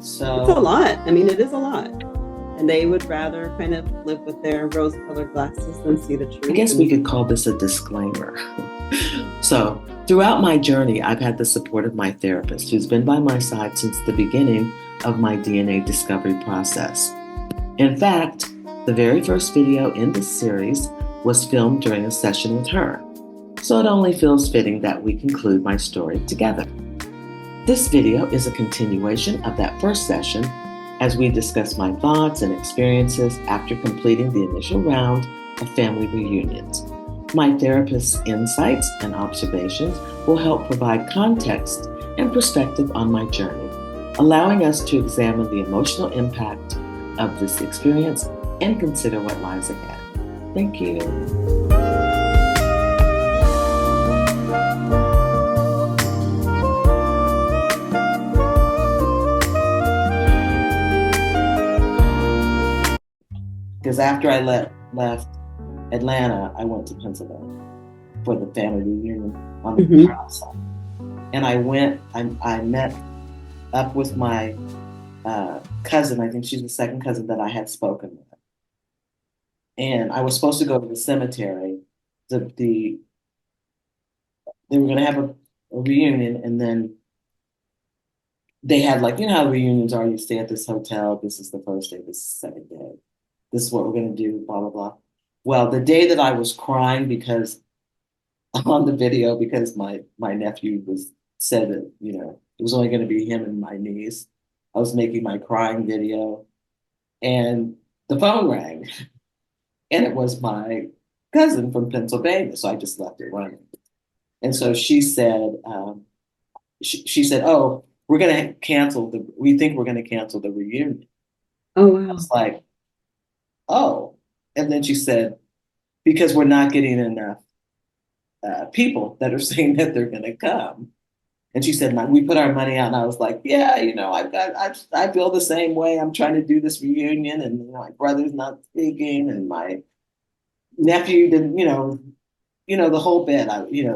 It's a So lot. I mean, it is a lot. And they would rather kind of live with their rose-colored glasses than see the I truth. guess we could call this a disclaimer. So, throughout my journey, I've had the support of my therapist, who's been by my side since the beginning of my DNA discovery process. In fact, the very first video in this series was filmed during a session with her, so it only feels fitting that we conclude my story together. This video is a continuation of that first session as we discuss my thoughts and experiences after completing the initial round of family reunions. My therapist's insights and observations will help provide context and perspective on my journey, allowing us to examine the emotional impact of this experience and consider what lies ahead. Thank you. Because after I left Atlanta, I went to Pennsylvania for the family reunion on the Mhm. paternal side. And I met up with my cousin. I think she's the second cousin that I had spoken with. And I was supposed to go to the cemetery. They were going to have a reunion, and then they had, like, you know how reunions are. You stay at this hotel. This is the first day. This is the second day. This is what we're going to do. Blah blah blah. Well, the day that I was crying because on the video, because my nephew was said that, it was only going to be him and my niece. I was making my crying video, and the phone rang, and it was my cousin from Pennsylvania. So I just left it running. And so she said, "Oh, we think we're going to cancel the reunion." Oh, I wow. was like, "Oh," and then she said, "Because we're not getting enough people that are saying that they're going to come." And she said, "We put our money out," and I was like, "Yeah, I feel the same way. I'm trying to do this reunion, and my brother's not speaking, and my nephew didn't, the whole bit.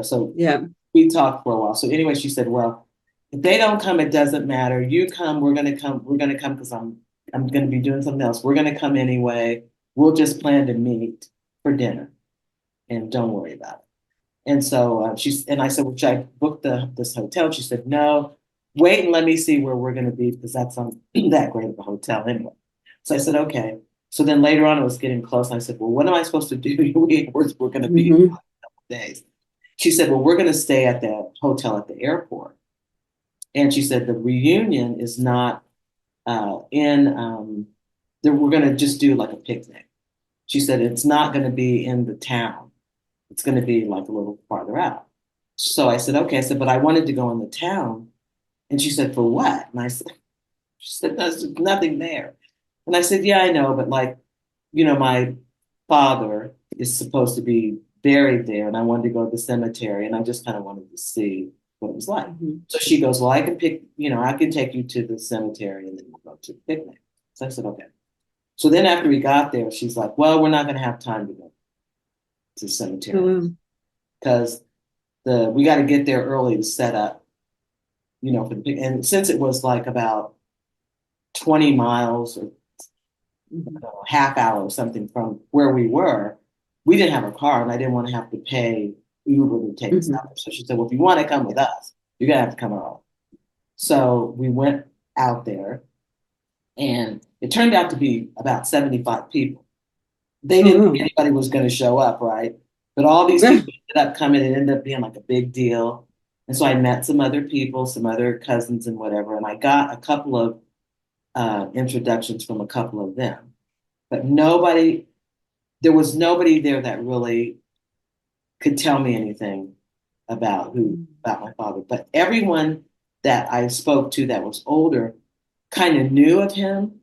So Yeah. we talked for a while. So anyway, she said, "Well, if they don't come, it doesn't matter. You come. We're gonna come. We're gonna come because I'm gonna be doing something else. We're gonna come anyway. We'll just plan to meet for dinner, and don't worry about it." And so I said, "Well, should I book this hotel?" She said, "No, wait and let me see where we're going to be because that's not that great of a hotel anyway." So I said, "Okay." So then later on, it was getting close. And I said, "Well, what am I supposed to do? We're going to be in Hmm. a couple days." She said, "Well, we're going to stay at the hotel at the airport." And she said, "The reunion is not in, we're going to just do like a picnic." She said, "It's not going to be in the town. It's going to be like a little farther out." So I said, "Okay." I said, "But I wanted to go in the town." And she said, "For what?" And she said, "There's nothing there." And I said, "Yeah, I know, but, like, my father is supposed to be buried there, and I wanted to go to the cemetery, and I just kind of wanted to see what it was like." Hmm. So she goes, "Well, I can take you to the cemetery, and then we'll go to the picnic." So I said, "Okay." So then after we got there, she's like, "Well, we're not going to have time to go to the Oh, cemetery wow. because we got to get there early to set up, for the picnic." And since it was like about 20 miles or Hmm. half hour or something from where we were, we didn't have a car, and I didn't want to have to pay Uber to take us out Hmm. there. So she said, "Well, if you want to come with us, you're gonna have to come early." So we went out there, and it turned out to be about 75 people. They Oh, didn't think wow. anybody was going to show up, right? But all these people ended up coming and ended up being like a big deal. And so I met some other people, some other cousins and whatever, and I got a couple of introductions from a couple of them. But there was nobody there that really could tell me anything about my father. But everyone that I spoke to that was older kind of knew of him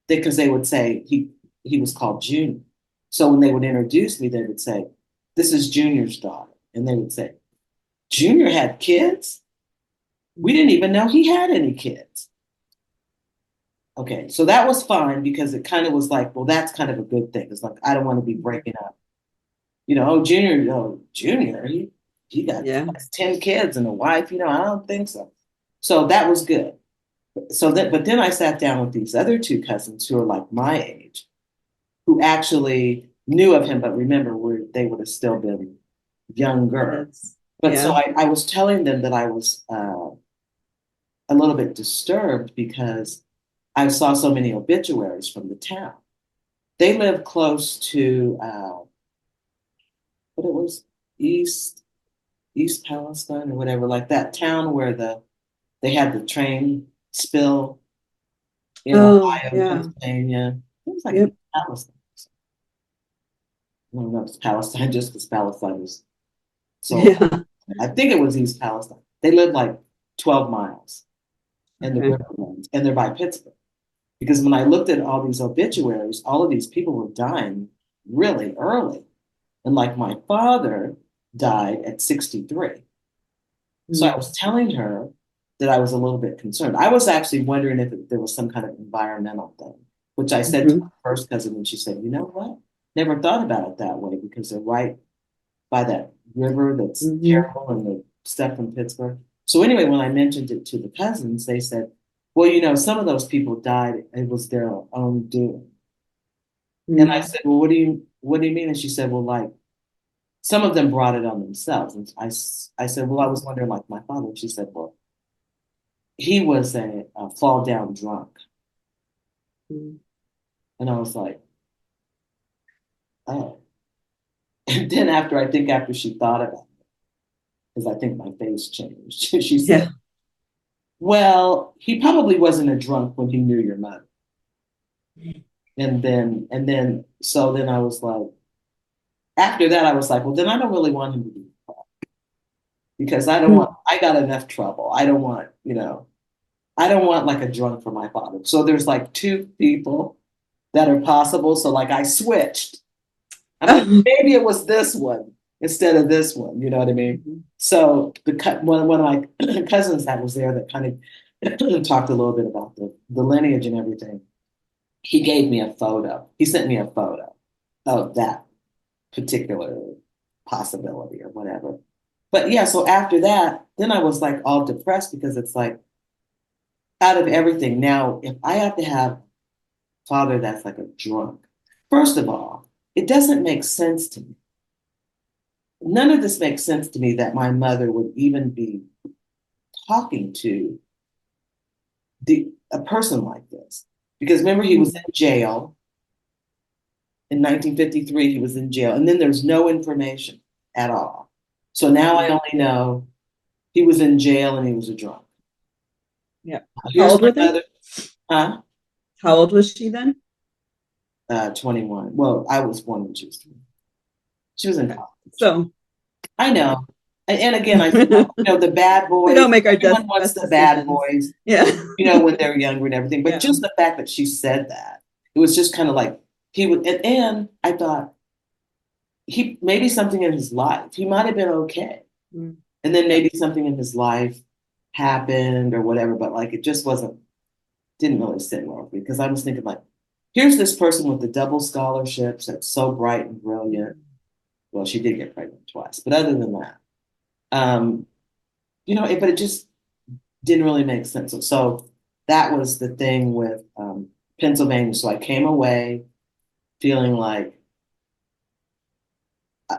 because they would say he was called Junior. So when they would introduce me, they would say, "This is Junior's daughter," and they would say, "Junior had kids? We didn't even know he had any kids." Okay, so that was fine because it kind of was like, well, that's kind of a good thing. It's like I don't want to be breaking up. Oh, Junior, he got Yeah. 10 kids and a wife. I don't think so. So that was good. but then I sat down with these other two cousins who are like my age, who actually knew of him, but remember, they would have still been younger. Kids. But so Yeah. I was telling them that I was a little bit disturbed because I saw so many obituaries from the town. They live close to what it was, East East Palestine or whatever, like that town where they had the train spill in Oh, Ohio, yeah. Pennsylvania. It was like Yep. East Palestine. I don't know if it's Palestine just because Palestine is so. Yeah. I think it was East Palestine. They live like 12 miles in the Okay. Riverlands, and they're by Pittsburgh. Because when I looked at all these obituaries, all of these people were dying really early. And like my father died at 63. So I Mm. was telling her that I was a little bit concerned. I was actually wondering if there was some kind of environmental thing, which I said to my Mhm. first cousin, and she said, you know what? Never thought about it that way because they're right by that river that's Mhm. terrible and the stuff from Pittsburgh. So anyway, when I mentioned it to the cousins, they said, well, some of those people died, it was their own doing. And I Mm. said, well, what do you mean? And she said, well, like some of them brought it on themselves. And I said, well, I was wondering like my father. She said, well, he was a fall down drunk. Mm. And I was like, oh. And then after she thought about it, because I think my face changed, she said, Yeah. well, he probably wasn't a drunk when he knew your mother. So then I was like, after that, I was like, well, then I don't really want him to be because Mm. I got enough trouble. I don't want like a drunk for my father. So there's like two people that are possible. So like I switched. I'm like, maybe it was this one instead of this one. You know what I mean? Mhm. So one of my cousins that was there that kind of talked a little bit about the lineage and everything. He gave me a photo. He sent me a photo of that particular possibility or whatever. But yeah, so after that, then I was like all depressed because it's like out of everything. Now, if I have to have a father that's like a drunk, first of all, it doesn't make sense to me. None of this makes sense to me that my mother would even be talking to a person like this. Because remember, he was in Mm. jail in 1953, he was in jail, and then there's no information at all. So now I Mm. only know he was in jail and he was a drunk. Yeah. How Here's old my were they? mother, huh? How old was she then? 21. Well, I was born when she was 20. She was in Okay. college. So I know. And again, the bad we boys, don't make our everyone wants best the bad decisions. boys, Yeah. when they're younger and everything. But Yeah. just the fact that she said that, it was just kind of like he would, and I thought he maybe something in his life, he might have been okay. Mm. And then Yeah. maybe something in his life happened or whatever, but like it just didn't really sit well with me because I was thinking like, here's this person with the double scholarships that's so bright and brilliant. Well, she did get pregnant twice, but other than that, um, but it just didn't really make sense. So that was the thing with Pennsylvania. So I came away feeling like I,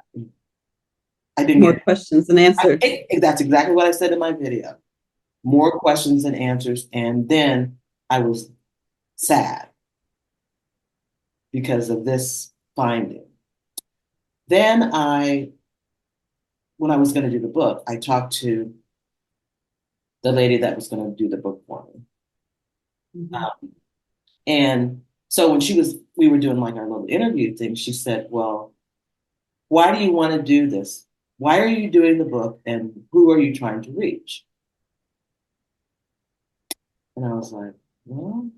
I didn't More get questions than answers. that's exactly what I said in my video. More questions than answers. And then I was sad because of this finding. Then when I was going to do the book, I talked to the lady that was going to do the book for me. Mhm. Um, and so when we were doing like our little interview thing, she said, well, why do you want to do this? Why are you doing the book and who are you trying to reach? And I was like, well,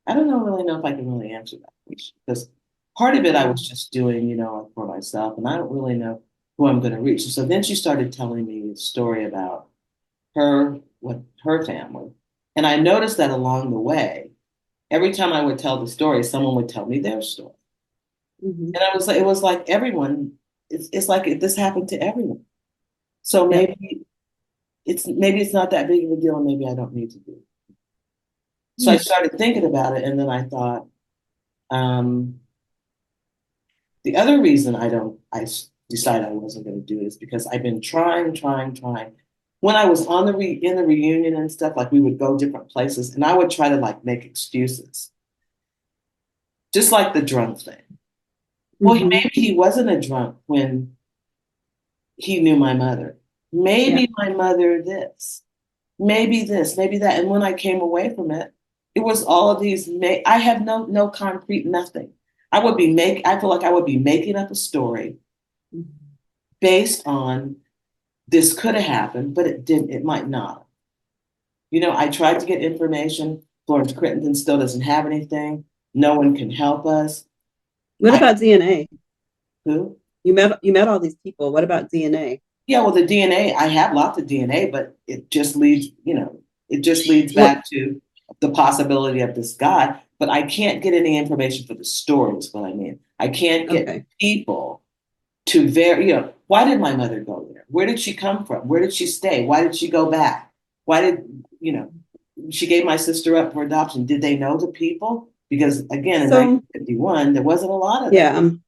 I don't really know if I can really answer that question because part of it I was Mm. just doing, for myself, and I don't really know who I'm going to reach. So then she started telling me a story about her family, and I noticed that along the way, every time I would tell the story, someone would tell me their story, Mhm. and it was like everyone. It's like this happened to everyone. So Yeah. maybe maybe it's not that big of a deal, and maybe I don't need to do it. So I started thinking about it, and then I thought, the other reason I decided I wasn't going to do it is because I've been trying. When I was on in the reunion and stuff, like we would go different places, and I would try to like make excuses, just like the drunk thing. Well, maybe he wasn't a drunk when he knew my mother. Maybe my mother maybe this, maybe that. And when I came away from it, it was all of these. I have no concrete nothing. I feel like I would be making up a story based on this could have happened, but it didn't. It might not. I tried to get information. Florence Crittenden still doesn't have anything. No one can help us. What about DNA? Who? You met all these people. What about DNA? Yeah, well, the DNA, I have lots of DNA, but it just leads back to the possibility of this guy. But I can't get any information for the story, is what I mean. I can't get people to why did my mother go there? Where did she come from? Where did she stay? Why did she go back? Why did, she gave my sister up for adoption. Did they know the people? Because again, in 1951, there wasn't a lot of them.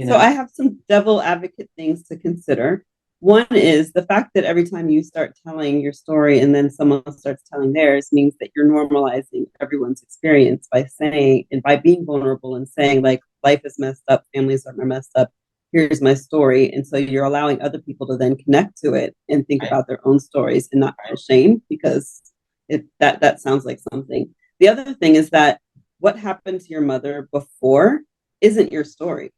So I have some devil advocate things to consider. One is the fact that every time you start telling your story and then someone starts telling theirs means that you're normalizing everyone's experience by saying, and by being vulnerable and saying, like, life is messed up, families are messed up, here's my story. And so you're allowing other people to then connect to it and think about their own stories and not feel shame, because that sounds like something. The other thing is that what happened to your mother before isn't your story.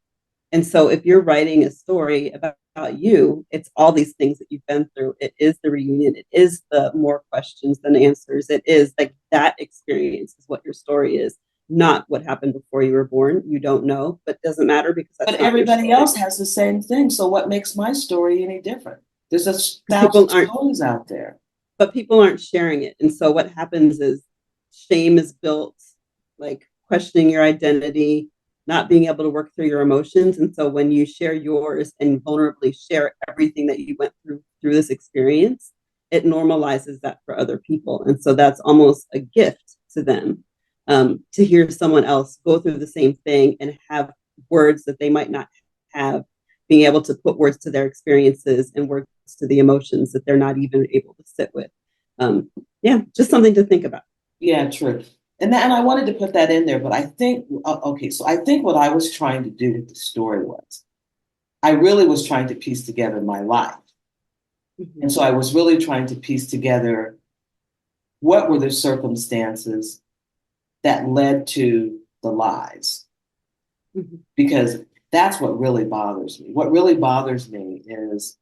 And so if you're writing a story about you, it's all these things that you've been through. It is the reunion. It is the more questions than answers. It is like that experience is what your story is, not what happened before you were born. You don't know, but it doesn't matter because that's but everybody else has the same thing. So what makes my story any different? There's 1,000 stories out there. But people aren't sharing it. And so what happens is shame is built, like questioning your identity, not being able to work through your emotions. And so when you share yours and vulnerably share everything that you went through this experience, it normalizes that for other people. And so that's almost a gift to them, to hear someone else go through the same thing and have words that they might not have, being able to put words to their experiences and words to the emotions that they're not even able to sit with. Just something to think about. Yeah, true. And I wanted to put that in there, but I think, so I think what I was trying to do with the story was, I really was trying to piece together my life. Mm-hmm. And so I was really trying to piece together what were the circumstances that led to the lies. Mm-hmm. Because that's what really bothers me. What really bothers me is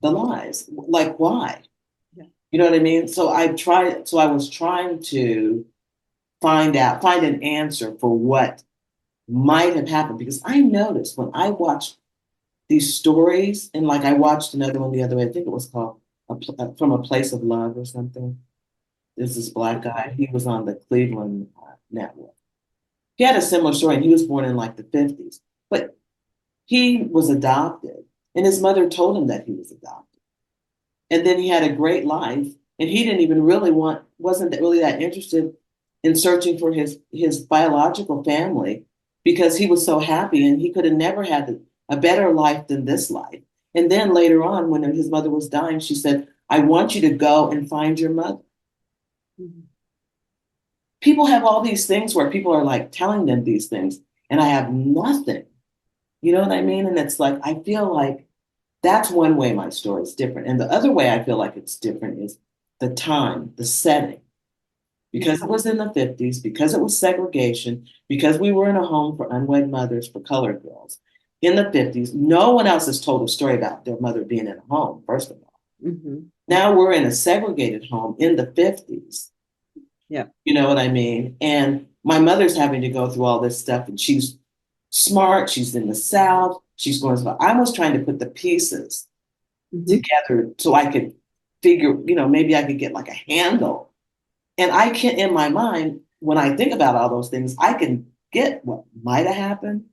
the lies. Like, why? You know what I mean? So I was trying to find an answer for what might have happened, because I noticed when I watched these stories, and like I watched another one the other way, I think it was called From a Place of Love or something. There's this Black guy, he was on the Cleveland network. He had a similar story, and he was born in like the 50s, but he was adopted, and his mother told him that he was adopted. And then he had a great life, and he didn't even wasn't really that interested in searching for his biological family, because he was so happy and he could have never had a better life than this life. And then later on, when his mother was dying, she said, I want you to go and find your mother. Mm-hmm. People have all these things where people are like telling them these things, and I have nothing. You know what I mean? And it's like, I feel like that's one way my story is different. And the other way I feel like it's different is the time, the setting. Because it was in the 50s, because it was segregation, because we were in a home for unwed mothers, for colored girls. In the 50s, no one else has told a story about their mother being in a home, first of all. Mm-hmm. Now we're in a segregated home in the 50s. Yeah. You know what I mean? And my mother's having to go through all this stuff, and she's smart, she's in the South, she's going to, I was trying to put the pieces together so I could figure, maybe I could get like a handle. And I can, in my mind, when I think about all those things, I can get what might have happened.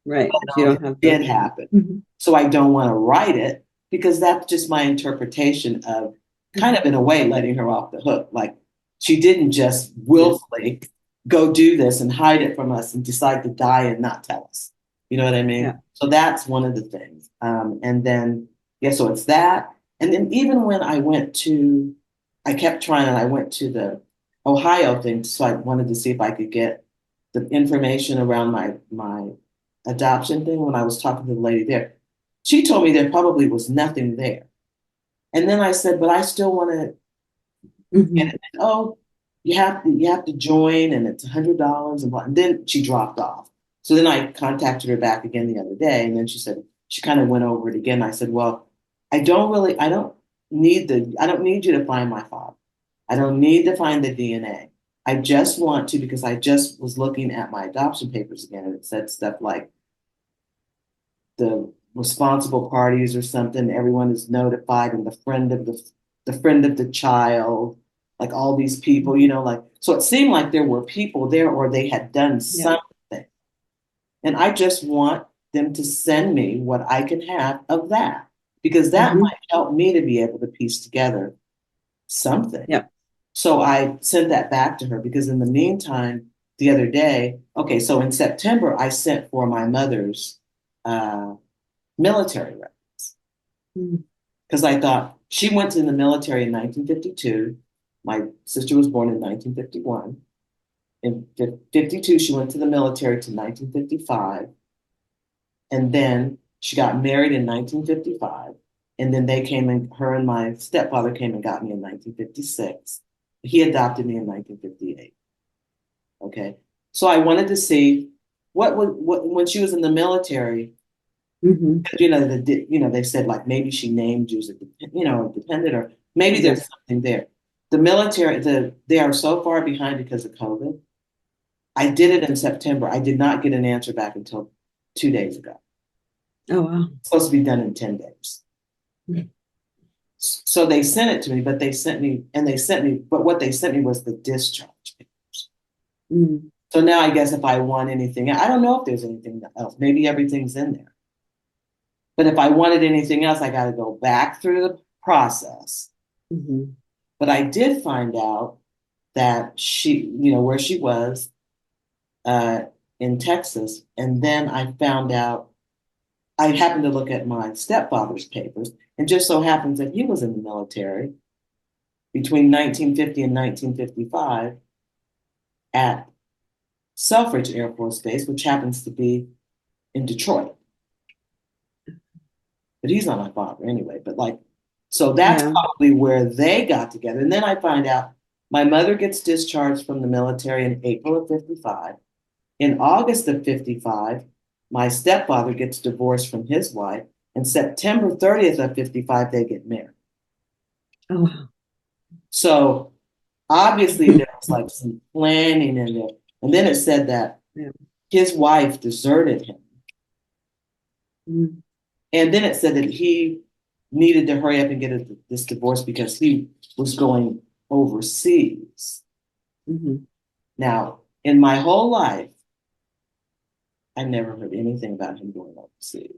Right. But you don't have did happen. Mm-hmm. So I don't want to write it, because that's just my interpretation of kind of in a way letting her off the hook. Like she didn't just willfully go do this and hide it from us and decide to die and not tell us. You know what I mean? Yeah. So that's one of the things. And then, yeah, so it's that. And then even when I kept trying and I went to the Ohio thing, so I wanted to see if I could get the information around my adoption thing when I was talking to the lady there. She told me there probably was nothing there. And then I said, but I still want to get it. Oh, you have to join and it's $100 and blah. And then she dropped off. So then I contacted her back again the other day, and then she said she kind of went over it again. I said, well, I don't need you to find my father. I don't need to find the DNA. I just want to, because I just was looking at my adoption papers again, and it said stuff like the responsible parties or something, everyone is notified, and the friend of the child, like all these people, like, so it seemed like there were people there or they had done something. And I just want them to send me what I can have of that, because that might help me to be able to piece together something. Yeah. So I sent that back to her, because in the meantime, the other day, okay, so in September, I sent for my mother's military records, because I thought she went in the military in 1952. My sister was born in 1951. In 52, she went to the military to 1955. And then she got married in 1955. And then her and my stepfather came and got me in 1956. He adopted me in 1958. Okay. So I wanted to see what when she was in the military, they said like maybe she named you as a dependent, or maybe there's something there. The military, they are so far behind because of COVID. I did it in September. I did not get an answer back until 2 days ago. Oh, wow. It's supposed to be done in 10 days. So they sent it to me, but what they sent me was the discharge papers. So now I guess if I want anything, I don't know if there's anything else. Maybe everything's in there. But if I wanted anything else, I got to go back through the process. But I did find out that she, where she was in Texas. And then I found out, I happened to look at my stepfather's papers, and just so happens that he was in the military between 1950 and 1955 at Selfridge Air Force Base, which happens to be in Detroit. But he's not my father anyway. But so that's probably where they got together. And then I find out my mother gets discharged from the military in April of 55. In August of 55, my stepfather gets divorced from his wife. And September 30th of 55, they get married. Oh, wow. So obviously there was some planning in there. And then it said that his wife deserted him. And then it said that he needed to hurry up and get this divorce because he was going overseas. Now, in my whole life, I never heard anything about him going overseas.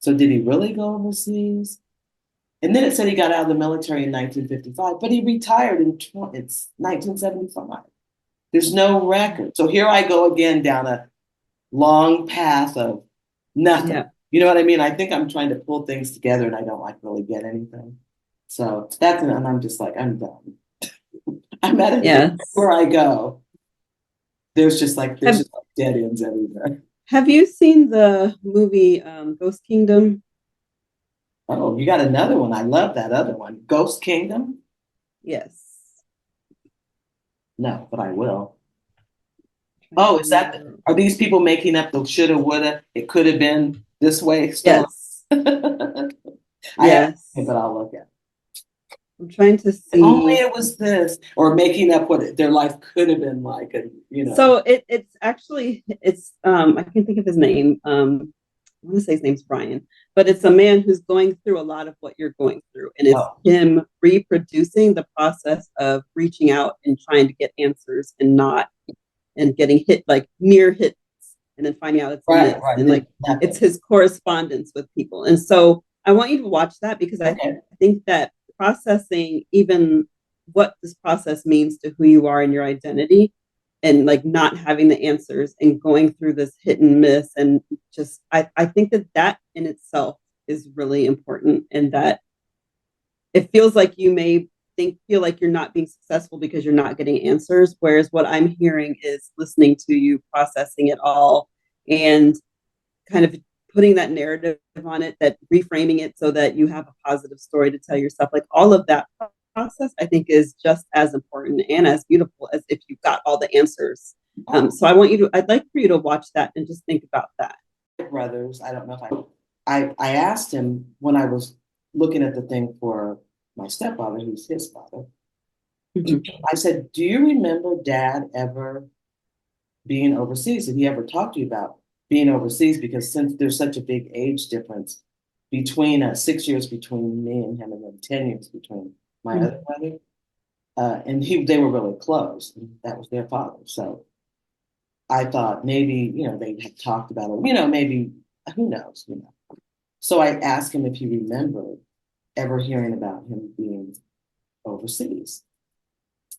So did he really go overseas? And then it said he got out of the military in 1955, but he retired in 1975. There's no record. So here I go again down a long path of nothing. Yeah. You know what I mean? I think I'm trying to pull things together and I don't really get anything. So and I'm just I'm done. I'm at a where I go. There's just dead ends everywhere. Have you seen the movie Ghost Kingdom? Oh, you got another one. I love that other one. Ghost Kingdom? Yes. No, but I will. Oh, are these people making up the shoulda, woulda, it could have been this way? Still? Yes. Yes. But I'll look at it. I'm trying to see. If only it was this, or making up what their life could have been like, and So it's actually I can't think of his name. I want to say his name's Brian, but it's a man who's going through a lot of what you're going through, and it's him reproducing the process of reaching out and trying to get answers and getting hit near hits, and then finding out it's this, and it's his correspondence with people, and so I want you to watch that because I Okay. think that processing even what this process means to who you are and your identity and like not having the answers and going through this hit and miss and just I think that that in itself is really important and that it feels like you may feel like you're not being successful because you're not getting answers, whereas what I'm hearing is listening to you, processing it all, and kind of putting that narrative on it, that reframing it so that you have a positive story to tell yourself. Like all of that process, I think is just as important and as beautiful as if you got all the answers. Oh, So I'd like for you to watch that and just think about that. brothers, I don't know if I asked him when I was looking at the thing for my stepfather, who's his father. Mhm. I said, "Do you remember Dad ever being overseas? Did he ever talk to you about being overseas? Because since there's such a big age difference between 6 years between me and him, and then 10 years between my other brother, and they were really close. And that was their father. So I thought maybe they had talked about it. Maybe who knows? So I asked him if he remembered ever hearing about him being overseas.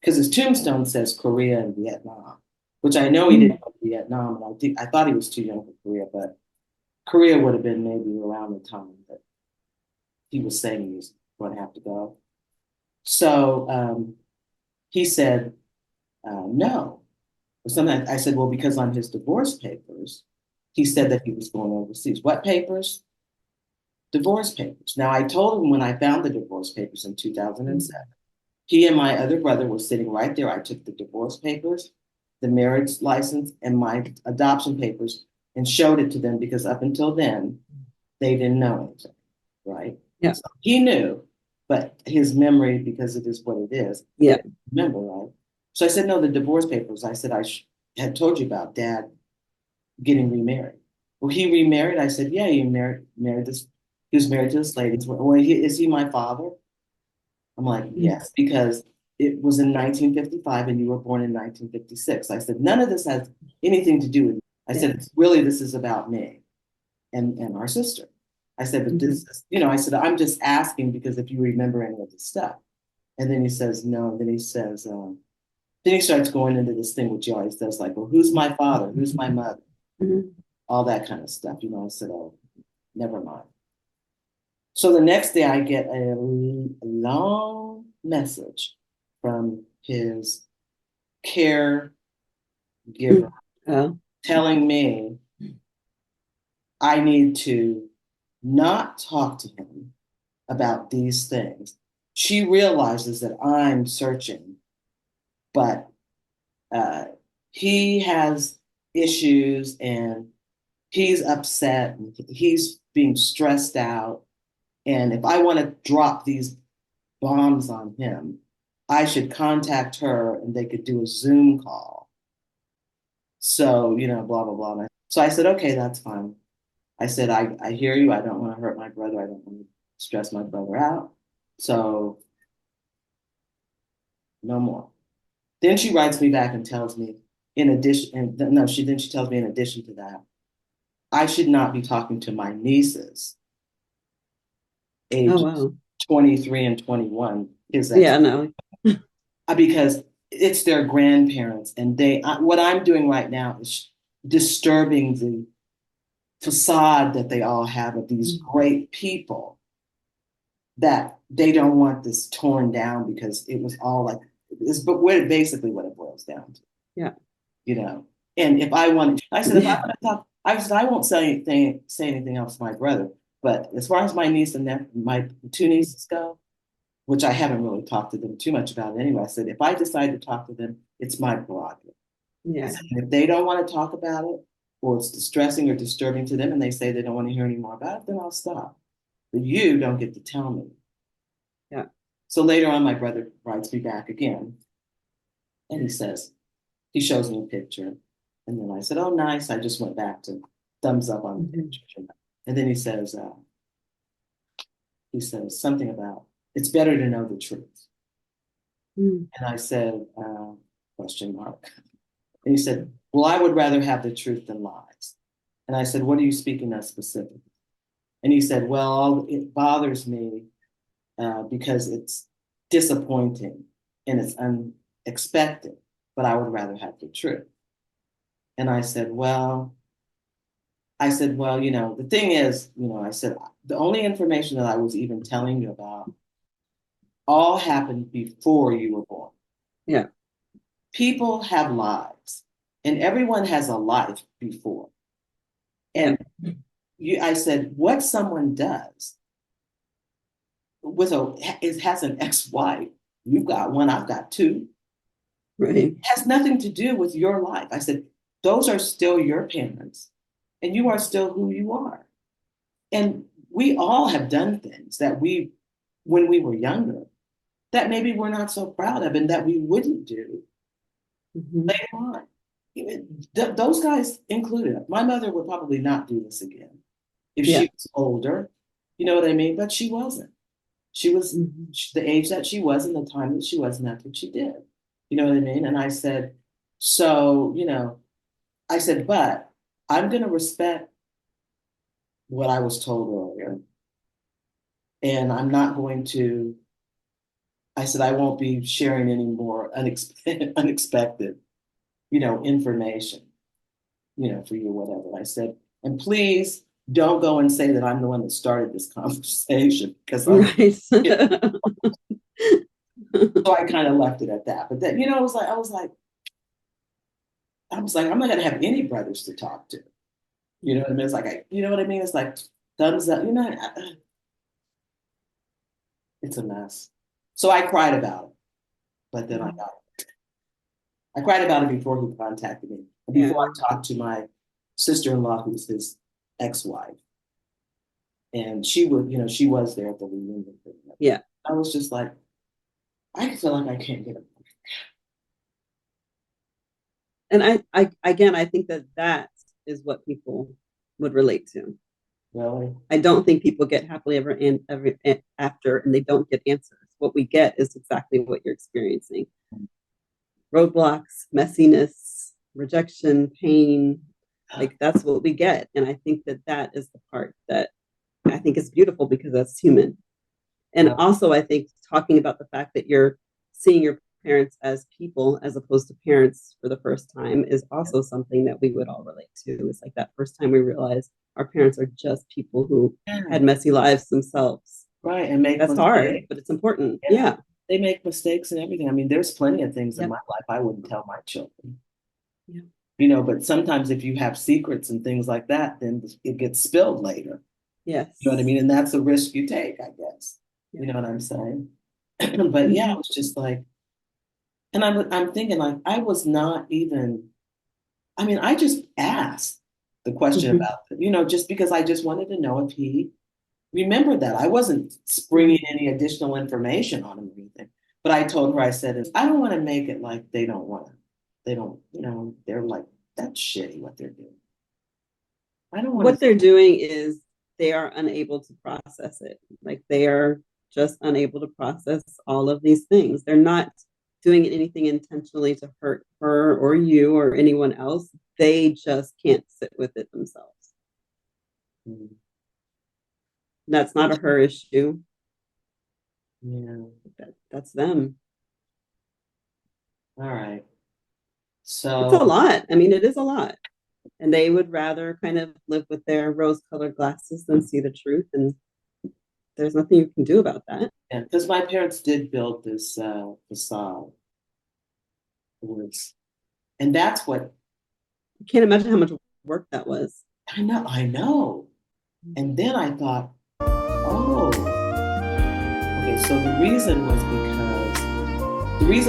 Because his tombstone says Korea and Vietnam, which I know he didn't go to Vietnam, and I thought he was too young for Korea, but Korea would have been maybe around the time that he was saying he was going to have to go. So he said no, or something. I said, well, because on his divorce papers, he said that he was going overseas. What papers? Divorce papers. Now I told him when I found the divorce papers in 2007. He and my other brother were sitting right there. I took the divorce papers, the marriage license, and my adoption papers and showed it to them because up until then, they didn't know anything, right? Yeah. So he knew, but his memory, because it is what it is, Yeah. remember, right? So I said, no, the divorce papers. I said, had told you about Dad getting remarried. Well, he remarried. I said, yeah, married this. He was married to this lady. Well, is he my father? I'm like, yes, because it was in 1955 and you were born in 1956. I said, none of this has anything to do with me. I said, it's really, this is about me and our sister. I said, but this is, I said, I'm just asking because if you remember any of the stuff. And then he says, no. And then he says, then he starts going into this thing which he always does, like, well, who's my father? Who's my mother? All that kind of stuff. I said, oh, never mind. So the next day, I get a long message from his caregiver telling me I need to not talk to him about these things. She realizes that I'm searching, but he has issues and he's upset and he's being stressed out. And if I want to drop these bombs on him, I should contact her and they could do a Zoom call. So, blah, blah, blah. So I said, okay, that's fine. I said, I hear you. I don't want to hurt my brother. I don't want to stress my brother out. So no more. Then she writes me back and tells me, in addition, and no, she tells me in addition to that, I should not be talking to my nieces, ages 23 and 21, his ex. Yeah, no. Because it's their grandparents, and what I'm doing right now is disturbing the facade that they all have of these great people, that they don't want this torn down because it was all like it's but basically what it boils down to. Yeah. And if I want, I said, if I want to talk, I said, I won't say anything else to my brother. But as far as my niece and my two nieces go, which I haven't really talked to them too much about anyway, I said, if I decide to talk to them, it's my prerogative. Yeah. Said, if they don't want to talk about it, or it's distressing or disturbing to them, and they say they don't want to hear any more about it, then I'll stop. But you don't get to tell me. Yeah. So later on, my brother writes me back again, and he shows me a picture. And then I said, oh, nice. I just went back to thumbs up on the picture. And then he says something about, it's better to know the truth. And I said, question mark. And he said, well, I would rather have the truth than lies. And I said, what are you speaking of specifically? And he said, well, it bothers me because it's disappointing and it's unexpected, but I would rather have the truth. And I said, well, the thing is, I said, the only information that I was even telling you about all happened before you were born. Yeah. People have lives, and everyone has a life before. And I said, what someone does has an ex-wife. You've got one, I've got two. Right. It has nothing to do with your life. I said, those are still your parents, and you are still who you are. And we all have done things that when we were younger, that maybe we're not so proud of and that we wouldn't do later on. Those guys included. My mother would probably not do this again if she was older. You know what I mean? But she wasn't. She was the age that she was and the time that she was, and that's what she did. You know what I mean? And I said, but I'm going to respect what I was told earlier. And I'm not going to, I said, I won't be sharing any more unexpected, information, for you, whatever. I said, and please don't go and say that I'm the one that started this conversation because I'm Right. so I kind of left it at that. But then, I was like, I'm not gonna have any brothers to talk to. You know what I mean? It's like, you know what I mean? It's like thumbs up. It's a mess. So I cried about it, but then I cried about it before he contacted me, and before I talked to my sister-in-law, who's his ex-wife, and she was there at the reunion. Yeah, I was just like, I feel like I can't get it. and I think that is what people would relate to. Really? I don't think people get happily ever after and they don't get answers. What we get is exactly what you're experiencing. Roadblocks, messiness, rejection, pain, like that's what we get. And I think that is the part that I think is beautiful because that's human. And also I think talking about the fact that you're seeing your parents as people as opposed to parents for the first time is also something that we would all relate to. It's like that first time we realize our parents are just people who had messy lives themselves. Right. And that's mistakes. Hard, but it's important. Yeah. They make mistakes and everything. I mean, there's plenty of things in my life I wouldn't tell my children. Yeah. But sometimes if you have secrets and things like that, then it gets spilled later. Yes. You know what I mean? And that's a risk you take, I guess. Yeah. You know what I'm saying? But yeah, it was just like, and I'm thinking like, I was not even, I just asked the question about, just because I just wanted to know if he remembered that. I wasn't springing any additional information on him or anything. But I told her, I said, I don't want to make it like they don't, they're like, that's shitty what they're doing. I don't want what they're doing is they are unable to process it. Like they are just unable to process all of these things. They're not doing anything intentionally to hurt her or you or anyone else. They just can't sit with it themselves. That's not a her issue. Yeah. That's them. All right. So it's a lot. It is a lot. And they would rather kind of live with their rose-colored glasses than see the truth. And there's nothing you can do about that. Yeah, because my parents did build this facade. And that's what... I can't imagine how much work that was. I know. And then I thought, okay, so the reason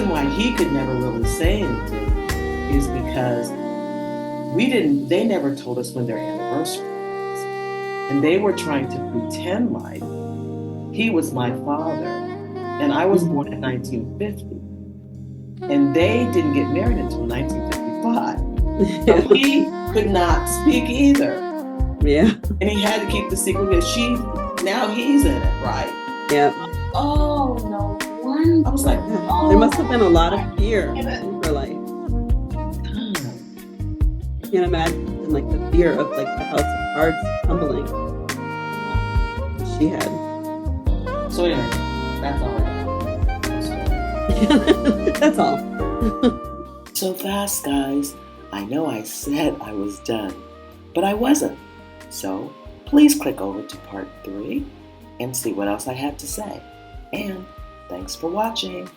why he could never really say anything is because they never told us when their anniversary was. And they were trying to pretend like he was my father. And I was born in 1950. And they didn't get married until 1955. So he could not speak either. Yeah. And he had to keep the secret because now he's in it, right? Yeah. Oh, no wonder. I was like, there must have been a lot of fear in her life. I can't imagine like the fear of like the house of cards tumbling. she had. So anyway, that's all I got. That's all. So fast, guys. I know I said I was done, but I wasn't. So please click over to part 3 and see what else I had to say. And thanks for watching.